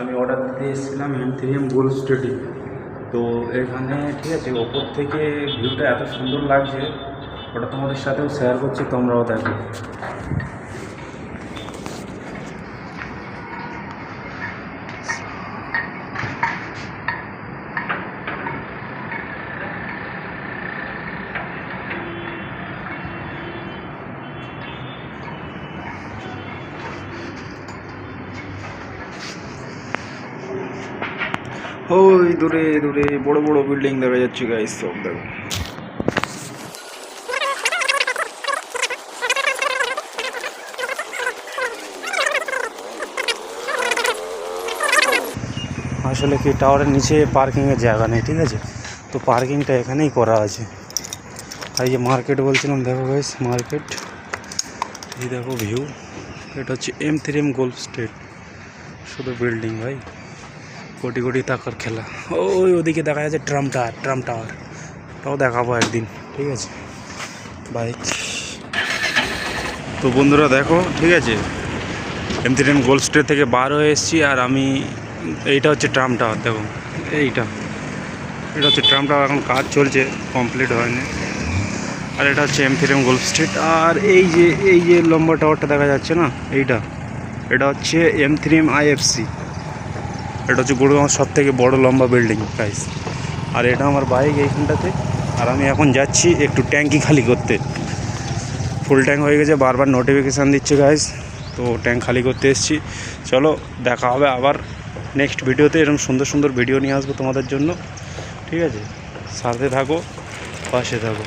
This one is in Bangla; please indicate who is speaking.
Speaker 1: আমি অর্ডার দিতে এসেছিলাম M3M গোল্ড স্টেটে। তো এখানে ঠিক আছে, ওপর থেকে ভিউটা এত সুন্দর লাগছে, ওটা তোমাদের সাথেও শেয়ার করছি, তোমরাও দেখো। ওই দূরে দূরে বড় বড় বিল্ডিং দেখা যাচ্ছে গাইস, সব দেখো। আসলে কি টাওয়ারের নিচে পার্কিংয়ের জায়গা নেই, ঠিক আছে, তো পার্কিংটা এখানেই করা আছে। আর এই যে মার্কেট বলছিলাম, দেখো গাইস মার্কেট, এই দেখো ভিউ। এটা হচ্ছে M3M গোল্ড স্টেট, শুধু বিল্ডিং ভাই, কোটি কোটি টাকার খেলা। ওই ওদিকে দেখা যাচ্ছে ট্রাম টাওয়ার, ওটাও দেখাবো একদিন, ঠিক আছে বাইক। তো বন্ধুরা দেখো, ঠিক আছে, M3M গোল্ড স্টেট থেকে বার হয়ে এসেছি, আর আমি এইটা হচ্ছে ট্রাম টাওয়ার, দেখো এটা হচ্ছে ট্রাম টাওয়ার, এখন কাজ চলছে, কমপ্লিট হয়নি। আর এটা হচ্ছে M3M গোল্ড স্ট্রিট। আর এই যে লম্বা টাওয়ারটা দেখা যাচ্ছে না, এটা হচ্ছে M3M IFC। এটা হচ্ছে গুড়গাঁওর সব থেকে বড় লম্বা বিল্ডিং গাইস। আর এটা আমার বাইক এইখানটাতে, আর আমি এখন যাচ্ছি একটু ট্যাঙ্কি খালি করতে। ফুল ট্যাঙ্ক হয়ে গেছে, বারবার নোটিফিকেশান দিচ্ছে গাইস, তো ট্যাঙ্ক খালি করতে এসেছি। চলো দেখা হবে আবার নেক্সট ভিডিওতে, এরকম সুন্দর সুন্দর ভিডিও নিয়ে আসবো তোমাদের জন্য, ঠিক আছে, সাথে থাকো, পাশে থাকো।